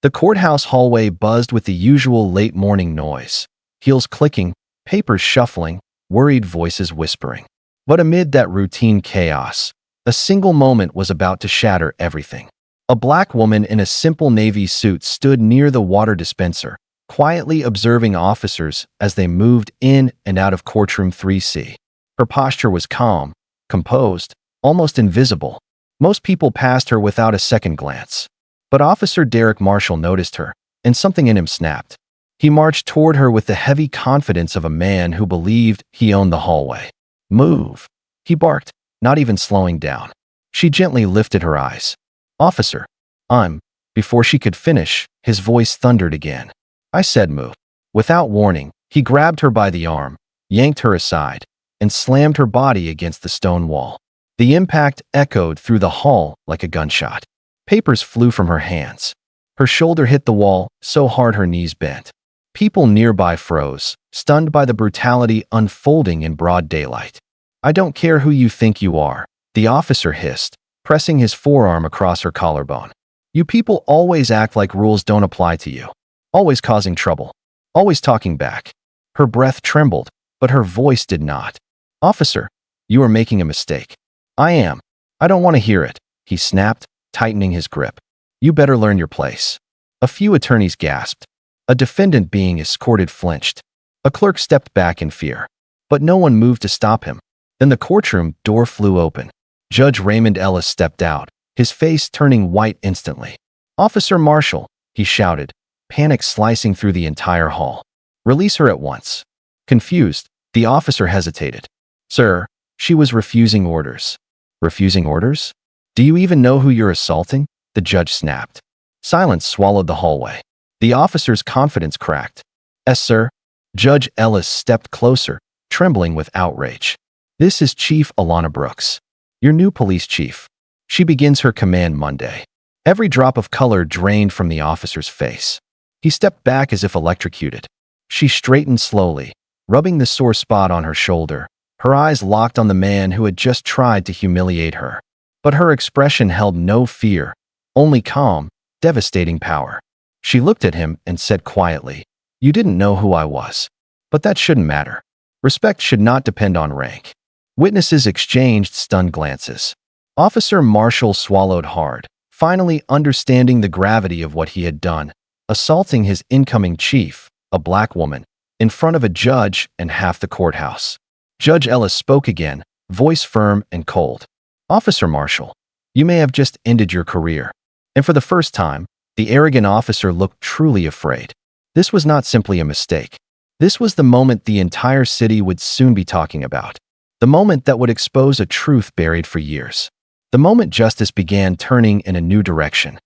The courthouse hallway buzzed with the usual late-morning noise, heels clicking, papers shuffling, worried voices whispering. But amid that routine chaos, a single moment was about to shatter everything. A black woman in a simple navy suit stood near the water dispenser, quietly observing officers as they moved in and out of Courtroom 3C. Her posture was calm, composed, almost invisible. Most people passed her without a second glance. But Officer Derek Marshall noticed her, and something in him snapped. He marched toward her with the heavy confidence of a man who believed he owned the hallway. "Move," he barked, not even slowing down. She gently lifted her eyes. "Officer, I'm—" Before she could finish, his voice thundered again. "I said move." Without warning, he grabbed her by the arm, yanked her aside, and slammed her body against the stone wall. The impact echoed through the hall like a gunshot. Papers flew from her hands. Her shoulder hit the wall so hard her knees bent. People nearby froze, stunned by the brutality unfolding in broad daylight. "I don't care who you think you are," the officer hissed, pressing his forearm across her collarbone. "You people always act like rules don't apply to you. Always causing trouble. Always talking back." Her breath trembled, but her voice did not. "Officer, you are making a mistake." "I am. I don't want to hear it," he snapped, tightening his grip. "You better learn your place." A few attorneys gasped. A defendant being escorted flinched. A clerk stepped back in fear. But no one moved to stop him. Then the courtroom door flew open. Judge Raymond Ellis stepped out, his face turning white instantly. "Officer Marshall," he shouted, panic slicing through the entire hall. "Release her at once." Confused, the officer hesitated. "Sir," she was refusing orders. "Refusing orders? Do you even know who you're assaulting?" the judge snapped. Silence swallowed the hallway. The officer's confidence cracked. "Yes, sir." Judge Ellis stepped closer, trembling with outrage. "This is Chief Alana Brooks, your new police chief. She begins her command Monday." Every drop of color drained from the officer's face. He stepped back as if electrocuted. She straightened slowly, rubbing the sore spot on her shoulder, her eyes locked on the man who had just tried to humiliate her. But her expression held no fear, only calm, devastating power. She looked at him and said quietly, "You didn't know who I was. But that shouldn't matter. Respect should not depend on rank." Witnesses exchanged stunned glances. Officer Marshall swallowed hard, finally understanding the gravity of what he had done, assaulting his incoming chief, a black woman, in front of a judge and half the courthouse. Judge Ellis spoke again, voice firm and cold. "Officer Marshall, you may have just ended your career." And for the first time, the arrogant officer looked truly afraid. This was not simply a mistake. This was the moment the entire city would soon be talking about. The moment that would expose a truth buried for years. The moment justice began turning in a new direction.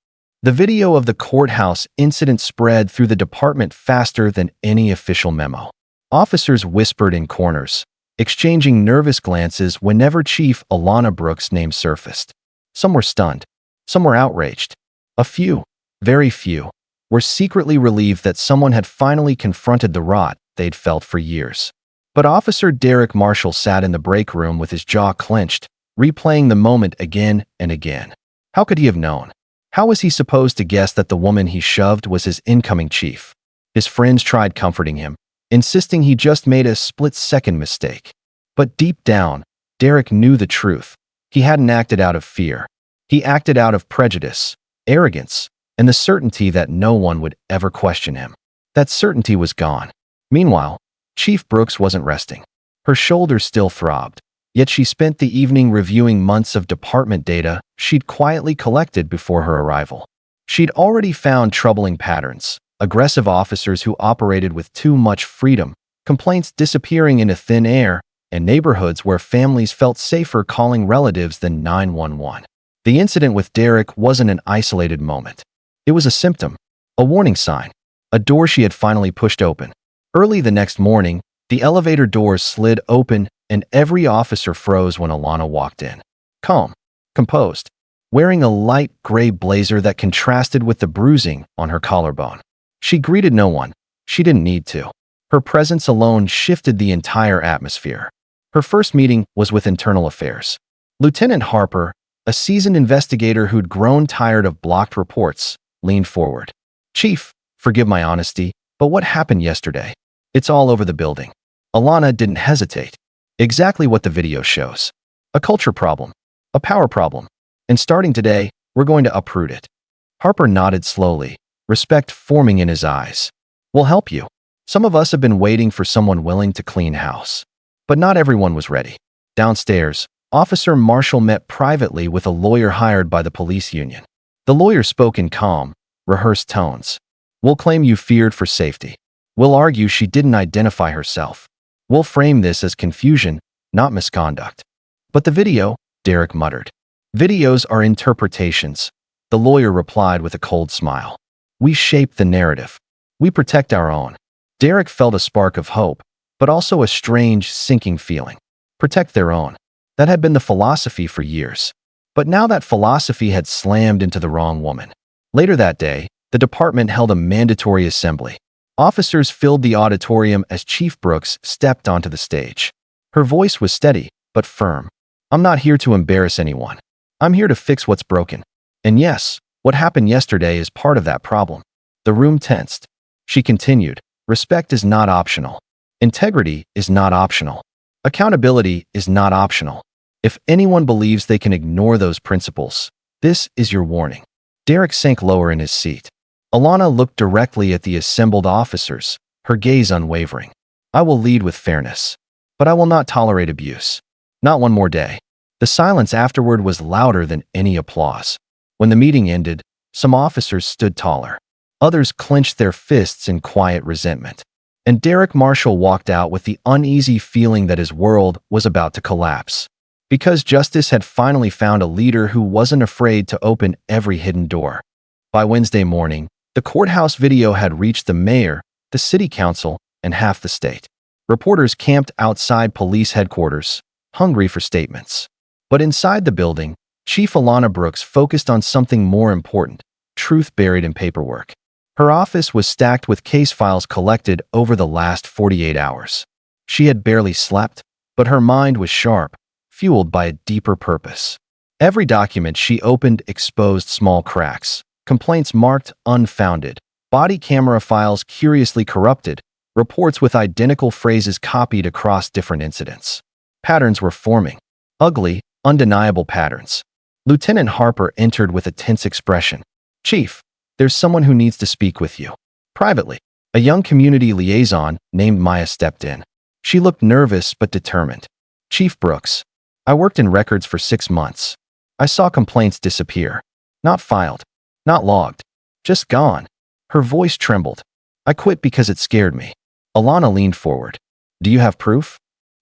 The video of the courthouse incident spread through the department faster than any official memo. Officers whispered in corners, exchanging nervous glances whenever Chief Alana Brooks' name surfaced. Some were stunned. Some were outraged. A few, very few, were secretly relieved that someone had finally confronted the rot they'd felt for years. But Officer Derek Marshall sat in the break room with his jaw clenched, replaying the moment again and again. How could he have known? How was he supposed to guess that the woman he shoved was his incoming chief? His friends tried comforting him, insisting he just made a split-second mistake. But deep down, Derek knew the truth. He hadn't acted out of fear. He acted out of prejudice, arrogance, and the certainty that no one would ever question him. That certainty was gone. Meanwhile, Chief Brooks wasn't resting. Her shoulders still throbbed, yet she spent the evening reviewing months of department data she'd quietly collected before her arrival. She'd already found troubling patterns, aggressive officers who operated with too much freedom, complaints disappearing into thin air, and neighborhoods where families felt safer calling relatives than 911. The incident with Derek wasn't an isolated moment. It was a symptom, a warning sign, a door she had finally pushed open. Early the next morning, the elevator doors slid open and every officer froze when Alana walked in. Calm, composed, wearing a light gray blazer that contrasted with the bruising on her collarbone. She greeted no one. She didn't need to. Her presence alone shifted the entire atmosphere. Her first meeting was with Internal Affairs. Lieutenant Harper, a seasoned investigator who'd grown tired of blocked reports, leaned forward. Chief, forgive my honesty, but what happened yesterday? It's all over the building. Alana didn't hesitate. Exactly what the video shows. A culture problem. A power problem. And starting today, we're going to uproot it. Harper nodded slowly, respect forming in his eyes. We'll help you. Some of us have been waiting for someone willing to clean house. But not everyone was ready. Downstairs, Officer Marshall met privately with a lawyer hired by the police union. The lawyer spoke in calm, rehearsed tones. We'll claim you feared for safety. We'll argue she didn't identify herself. We'll frame this as confusion, not misconduct. But the video, Derek muttered. Videos are interpretations. The lawyer replied with a cold smile. We shape the narrative. We protect our own. Derek felt a spark of hope, but also a strange, sinking feeling. Protect their own. That had been the philosophy for years. But now that philosophy had slammed into the wrong woman. Later that day, the department held a mandatory assembly. Officers filled the auditorium as Chief Brooks stepped onto the stage. Her voice was steady, but firm. I'm not here to embarrass anyone. I'm here to fix what's broken. And yes, what happened yesterday is part of that problem. The room tensed. She continued, respect is not optional. Integrity is not optional. Accountability is not optional. If anyone believes they can ignore those principles, this is your warning. Derek sank lower in his seat. Alana looked directly at the assembled officers, her gaze unwavering. I will lead with fairness, but I will not tolerate abuse. Not one more day. The silence afterward was louder than any applause. When the meeting ended, some officers stood taller. Others clenched their fists in quiet resentment. And Derek Marshall walked out with the uneasy feeling that his world was about to collapse. Because justice had finally found a leader who wasn't afraid to open every hidden door. By Wednesday morning, the courthouse video had reached the mayor, the city council, and half the state. Reporters camped outside police headquarters, hungry for statements. But inside the building, Chief Alana Brooks focused on something more important, truth buried in paperwork. Her office was stacked with case files collected over the last 48 hours. She had barely slept, but her mind was sharp, fueled by a deeper purpose. Every document she opened exposed small cracks, complaints marked unfounded, body camera files curiously corrupted, reports with identical phrases copied across different incidents. Patterns were forming. Ugly, undeniable patterns. Lieutenant Harper entered with a tense expression. Chief, there's someone who needs to speak with you. Privately, a young community liaison named Maya stepped in. She looked nervous but determined. Chief Brooks, I worked in records for 6 months. I saw complaints disappear. Not filed. Not logged. Just gone. Her voice trembled. I quit because it scared me. Alana leaned forward. Do you have proof?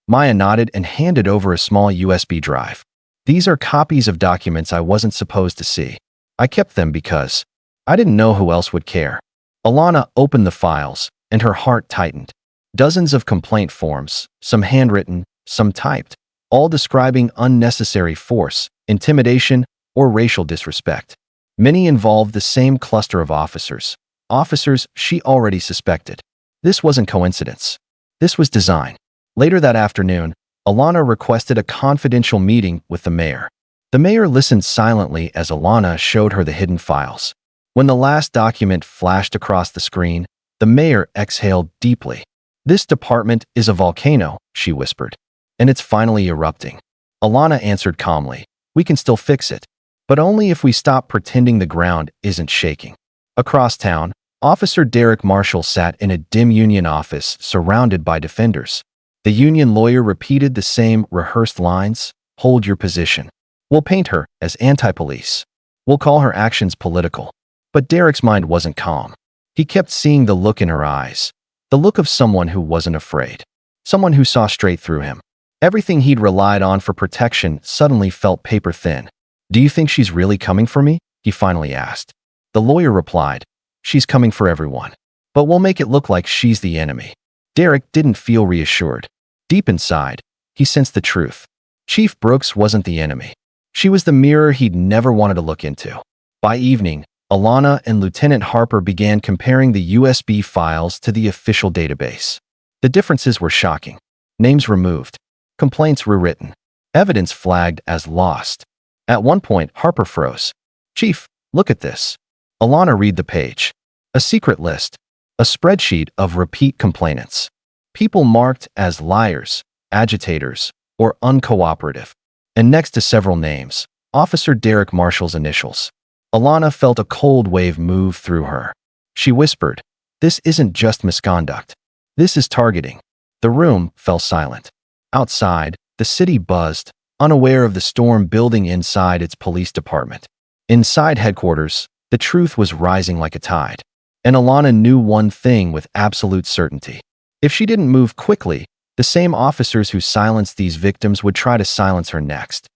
Maya nodded and handed over a small USB drive. These are copies of documents I wasn't supposed to see. I kept them because I didn't know who else would care. Alana opened the files, and her heart tightened. Dozens of complaint forms, some handwritten, some typed, all describing unnecessary force, intimidation, or racial disrespect. Many involved the same cluster of officers she already suspected. This wasn't coincidence. This was design. Later that afternoon, Alana requested a confidential meeting with the mayor. The mayor listened silently as Alana showed her the hidden files. When the last document flashed across the screen, the mayor exhaled deeply. This department is a volcano, she whispered, and it's finally erupting. Alana answered calmly, we can still fix it, but only if we stop pretending the ground isn't shaking. Across town, Officer Derek Marshall sat in a dim union office surrounded by defenders. The union lawyer repeated the same rehearsed lines, hold your position. We'll paint her as anti-police. We'll call her actions political. But Derek's mind wasn't calm. He kept seeing the look in her eyes, the look of someone who wasn't afraid, someone who saw straight through him. Everything he'd relied on for protection suddenly felt paper thin. Do you think she's really coming for me? He finally asked. The lawyer replied, she's coming for everyone. But we'll make it look like she's the enemy. Derek didn't feel reassured. Deep inside, he sensed the truth. Chief Brooks wasn't the enemy. She was the mirror he'd never wanted to look into. By evening, Alana and Lieutenant Harper began comparing the USB files to the official database. The differences were shocking. Names removed. Complaints rewritten. Evidence flagged as lost. At one point, Harper froze. Chief, look at this. Alana read the page. A secret list. A spreadsheet of repeat complainants. People marked as liars, agitators, or uncooperative. And next to several names, Officer Derek Marshall's initials. Alana felt a cold wave move through her. She whispered, "This isn't just misconduct. This is targeting." The room fell silent. Outside, the city buzzed, unaware of the storm building inside its police department. Inside headquarters, the truth was rising like a tide. And Alana knew one thing with absolute certainty. If she didn't move quickly, the same officers who silenced these victims would try to silence her next.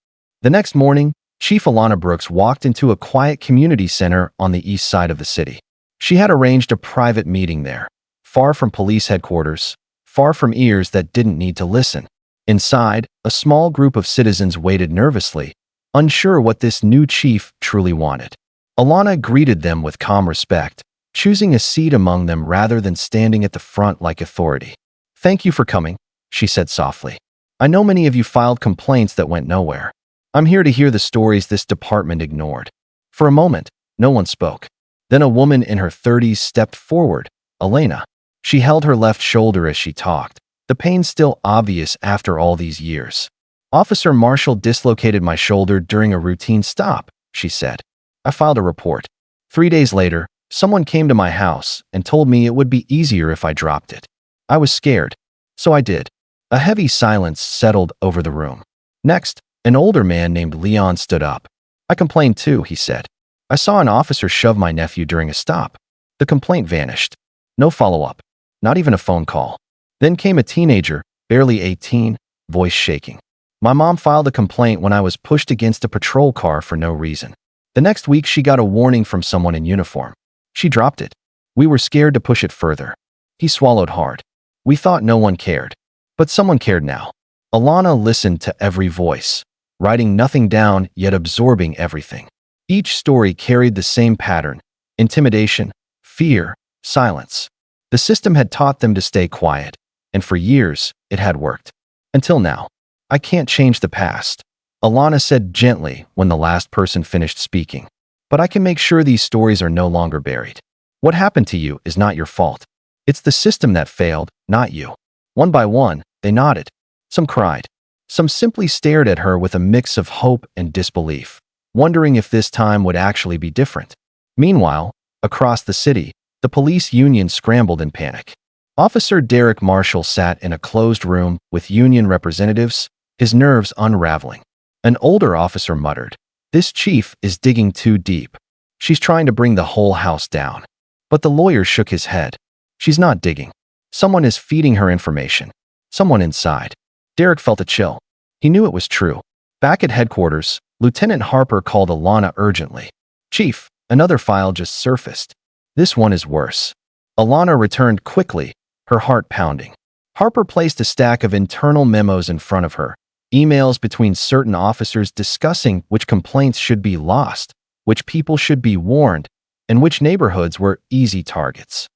The next morning, Chief Alana Brooks walked into a quiet community center on the east side of the city. She had arranged a private meeting there, far from police headquarters, far from ears that didn't need to listen. Inside, a small group of citizens waited nervously, unsure what this new chief truly wanted. Alana greeted them with calm respect, choosing a seat among them rather than standing at the front like authority. "Thank you for coming," she said softly. "I know many of you filed complaints that went nowhere. I'm here to hear the stories this department ignored." For a moment, no one spoke. Then a woman in her 30s stepped forward, Elena. She held her left shoulder as she talked, the pain still obvious after all these years. "Officer Marshall dislocated my shoulder during a routine stop," she said. "I filed a report. 3 days later, someone came to my house and told me it would be easier if I dropped it. I was scared, so I did." A heavy silence settled over the room. Next, an older man named Leon stood up. "I complained too," he said. "I saw an officer shove my nephew during a stop." The complaint vanished. No follow-up, not even a phone call. Then came a teenager, barely 18, voice shaking. "My mom filed a complaint when I was pushed against a patrol car for no reason. The next week she got a warning from someone in uniform. She dropped it. We were scared to push it further." He swallowed hard. "We thought no one cared. But someone cared now." Alana listened to every voice, writing nothing down yet absorbing everything. Each story carried the same pattern: intimidation, fear, silence. The system had taught them to stay quiet, and for years it had worked. Until now. "I can't change the past," Alana said gently when the last person finished speaking. "But I can make sure these stories are no longer buried. What happened to you is not your fault. It's the system that failed, not you." One by one, they nodded. Some cried. Some simply stared at her with a mix of hope and disbelief, wondering if this time would actually be different. Meanwhile, across the city, the police union scrambled in panic. Officer Derek Marshall sat in a closed room with union representatives, his nerves unraveling. An older officer muttered, "This chief is digging too deep. She's trying to bring the whole house down." But the lawyer shook his head. "She's not digging. Someone is feeding her information. Someone inside." Derek felt a chill. He knew it was true. Back at headquarters, Lieutenant Harper called Alana urgently. "Chief, another file just surfaced. This one is worse." Alana returned quickly, her heart pounding. Harper placed a stack of internal memos in front of her, emails between certain officers discussing which complaints should be lost, which people should be warned, and which neighborhoods were easy targets.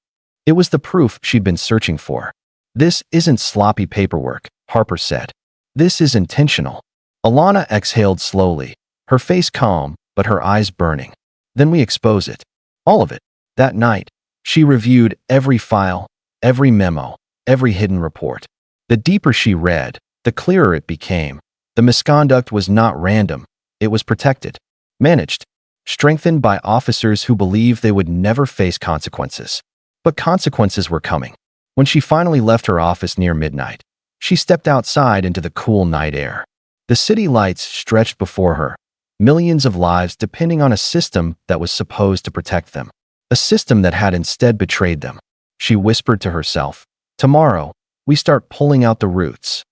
It was the proof she'd been searching for. "This isn't sloppy paperwork," Harper said. "This is intentional." Alana exhaled slowly, her face calm, but her eyes burning. "Then we expose it. All of it." That night, she reviewed every file, every memo, every hidden report. The deeper she read, the clearer it became. The misconduct was not random. It was protected, managed, strengthened by officers who believed they would never face consequences. But consequences were coming. When she finally left her office near midnight, she stepped outside into the cool night air. The city lights stretched before her, millions of lives depending on a system that was supposed to protect them. A system that had instead betrayed them. She whispered to herself, "Tomorrow, we start pulling out the roots."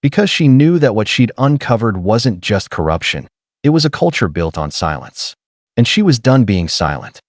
Because she knew that what she'd uncovered wasn't just corruption, it was a culture built on silence. And she was done being silent.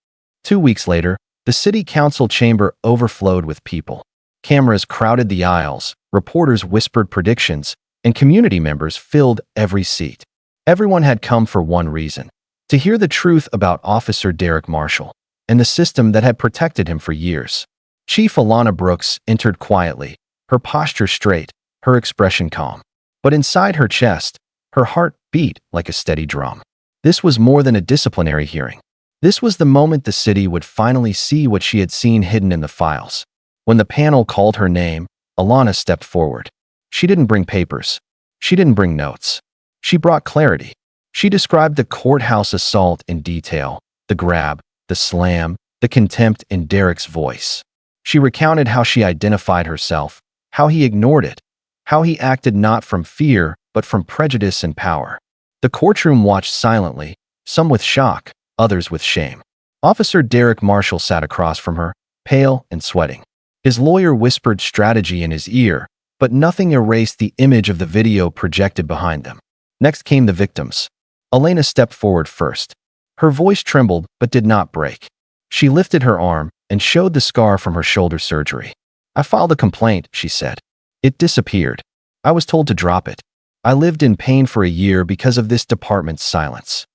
2 weeks later, the city council chamber overflowed with people. Cameras crowded the aisles, reporters whispered predictions, and community members filled every seat. Everyone had come for one reason: to hear the truth about Officer Derek Marshall and the system that had protected him for years. Chief Alana Brooks entered quietly, her posture straight, her expression calm. But inside her chest, her heart beat like a steady drum. This was more than a disciplinary hearing. This was the moment the city would finally see what she had seen hidden in the files. When the panel called her name, Alana stepped forward. She didn't bring papers. She didn't bring notes. She brought clarity. She described the courthouse assault in detail, the grab, the slam, the contempt in Derek's voice. She recounted how she identified herself, how he ignored it, how he acted not from fear, but from prejudice and power. The courtroom watched silently, some with shock, others with shame. Officer Derek Marshall sat across from her, pale and sweating. His lawyer whispered strategy in his ear, but nothing erased the image of the video projected behind them. Next came the victims. Elena stepped forward first. Her voice trembled but did not break. She lifted her arm and showed the scar from her shoulder surgery. "I filed a complaint," she said. "It disappeared. I was told to drop it. I lived in pain for a year because of this department's silence."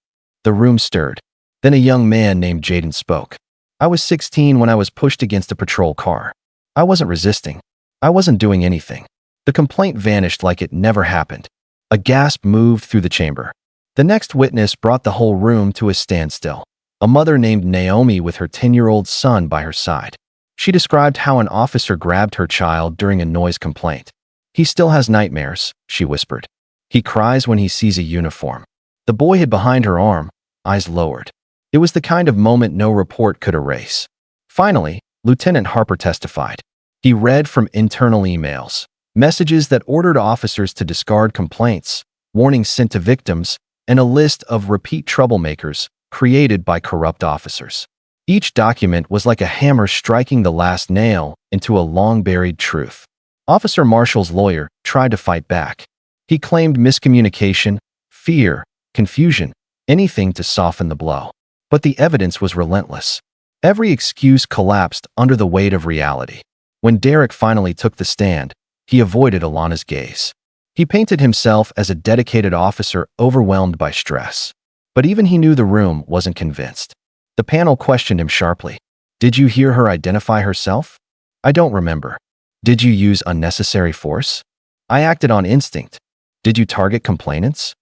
The room stirred. Then a young man named Jaden spoke. "I was 16 when I was pushed against a patrol car. I wasn't resisting. I wasn't doing anything." The complaint vanished like it never happened. A gasp moved through the chamber. The next witness brought the whole room to a standstill. A mother named Naomi with her 10-year-old son by her side. She described how an officer grabbed her child during a noise complaint. "He still has nightmares," she whispered. "He cries when he sees a uniform." The boy hid behind her arm, eyes lowered. It was the kind of moment no report could erase. Finally, Lieutenant Harper testified. He read from internal emails, messages that ordered officers to discard complaints, warnings sent to victims, and a list of repeat troublemakers created by corrupt officers. Each document was like a hammer striking the last nail into a long-buried truth. Officer Marshall's lawyer tried to fight back. He claimed miscommunication, fear, confusion, anything to soften the blow. But the evidence was relentless. Every excuse collapsed under the weight of reality. When Derek finally took the stand, he avoided Alana's gaze. He painted himself as a dedicated officer overwhelmed by stress. But even he knew the room wasn't convinced. The panel questioned him sharply. "Did you hear her identify herself?" "I don't remember." "Did you use unnecessary force?" "I acted on instinct." "Did you target complainants?"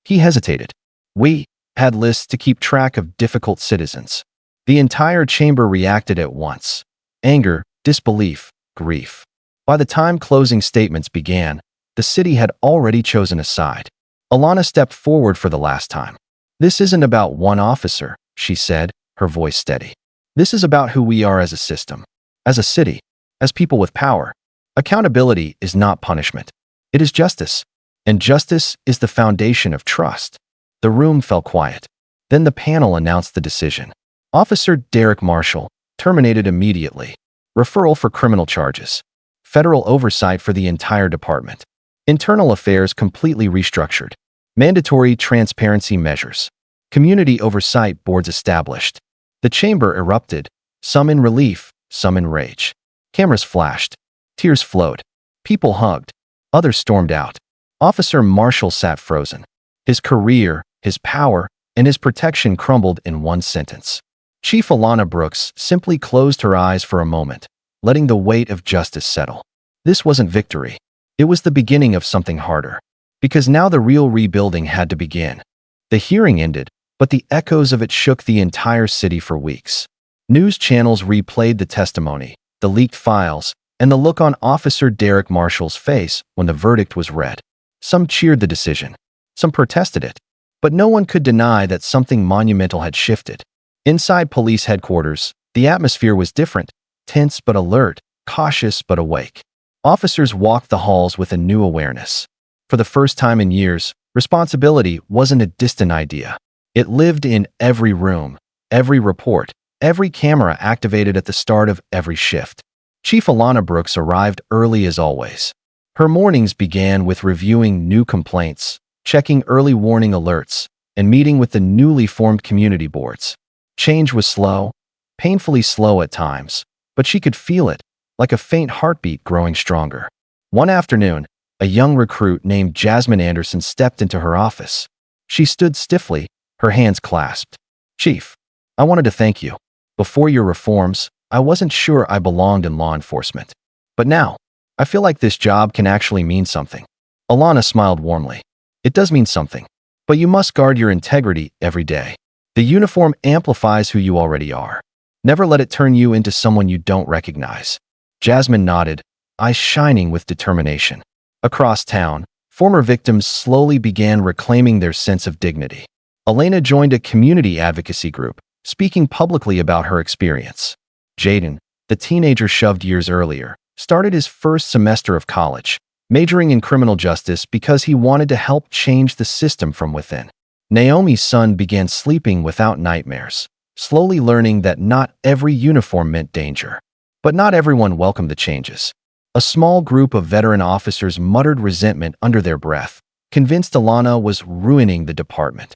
He hesitated. "We had lists to keep track of difficult citizens." The entire chamber reacted at once. Anger, disbelief, grief. By the time closing statements began, the city had already chosen a side. Alana stepped forward for the last time. "This isn't about one officer," she said, her voice steady. "This is about who we are as a system, as a city, as people with power. Accountability is not punishment. It is justice. And justice is the foundation of trust." The room fell quiet. Then the panel announced the decision. Officer Derek Marshall, terminated immediately. Referral for criminal charges. Federal oversight for the entire department. Internal affairs completely restructured. Mandatory transparency measures. Community oversight boards established. The chamber erupted, some in relief, some in rage. Cameras flashed. Tears flowed. People hugged. Others stormed out. Officer Marshall sat frozen. His career, his power, and his protection crumbled in one sentence. Chief Alana Brooks simply closed her eyes for a moment, letting the weight of justice settle. This wasn't victory. It was the beginning of something harder. Because now the real rebuilding had to begin. The hearing ended, but the echoes of it shook the entire city for weeks. News channels replayed the testimony, the leaked files, and the look on Officer Derek Marshall's face when the verdict was read. Some cheered the decision. Some protested it. But no one could deny that something monumental had shifted. Inside police headquarters, the atmosphere was different, tense but alert, cautious but awake. Officers walked the halls with a new awareness. For the first time in years, responsibility wasn't a distant idea. It lived in every room, every report, every camera activated at the start of every shift. Chief Alana Brooks arrived early as always. Her mornings began with reviewing new complaints, checking early warning alerts, and meeting with the newly formed community boards. Change was slow, painfully slow at times, but she could feel it, like a faint heartbeat growing stronger. One afternoon, a young recruit named Jasmine Anderson stepped into her office. She stood stiffly, her hands clasped. "Chief, I wanted to thank you. Before your reforms, I wasn't sure I belonged in law enforcement. But now, I feel like this job can actually mean something." Alana smiled warmly. "It does mean something. But you must guard your integrity every day. The uniform amplifies who you already are. Never let it turn you into someone you don't recognize. Jasmine nodded, eyes shining with determination. Across town, former victims slowly began reclaiming their sense of dignity. Elena joined a community advocacy group, speaking publicly about her experience. Jaden, the teenager shoved years earlier, started his first semester of college, majoring in criminal justice because he wanted to help change the system from within. Naomi's son began sleeping without nightmares, slowly learning that not every uniform meant danger. But not everyone welcomed the changes. A small group of veteran officers muttered resentment under their breath, convinced Alana was ruining the department.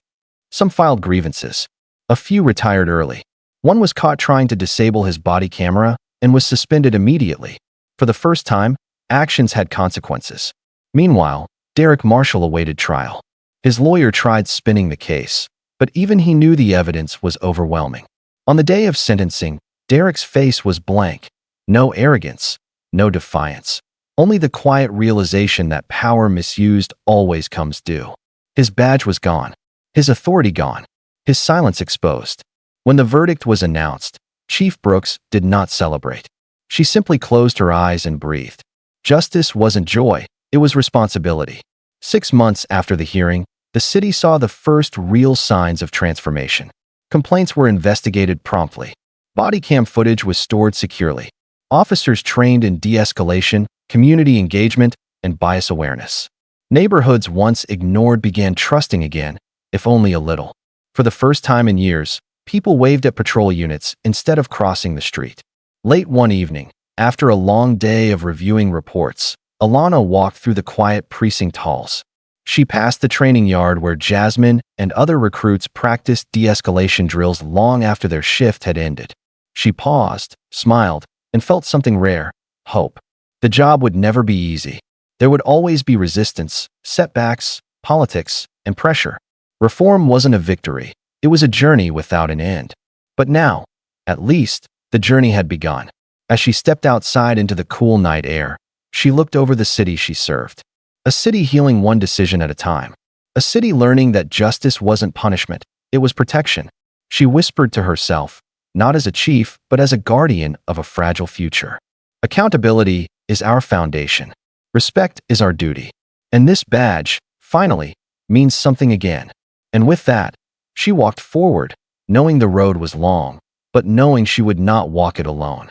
Some filed grievances. A few retired early. One was caught trying to disable his body camera and was suspended immediately. For the first time, actions had consequences. Meanwhile, Derek Marshall awaited trial. His lawyer tried spinning the case, but even he knew the evidence was overwhelming. On the day of sentencing, Derek's face was blank. No arrogance, no defiance. Only the quiet realization that power misused always comes due. His badge was gone. His authority gone. His silence exposed. When the verdict was announced, Chief Brooks did not celebrate. She simply closed her eyes and breathed. Justice wasn't joy, it was responsibility. 6 months after the hearing, the city saw the first real signs of transformation. Complaints were investigated promptly. Body cam footage was stored securely. Officers trained in de-escalation, community engagement, and bias awareness. Neighborhoods once ignored began trusting again, if only a little. For the first time in years, people waved at patrol units instead of crossing the street. Late one evening, after a long day of reviewing reports, Alana walked through the quiet precinct halls. She passed the training yard where Jasmine and other recruits practiced de-escalation drills long after their shift had ended. She paused, smiled, and felt something rare: hope. The job would never be easy. There would always be resistance, setbacks, politics, and pressure. Reform wasn't a victory. It was a journey without an end. But now, at least, the journey had begun. As she stepped outside into the cool night air, she looked over the city she served. A city healing one decision at a time. A city learning that justice wasn't punishment, it was protection. She whispered to herself, not as a chief, but as a guardian of a fragile future. Accountability is our foundation. Respect is our duty. And this badge, finally, means something again. And with that, she walked forward, knowing the road was long, but knowing she would not walk it alone.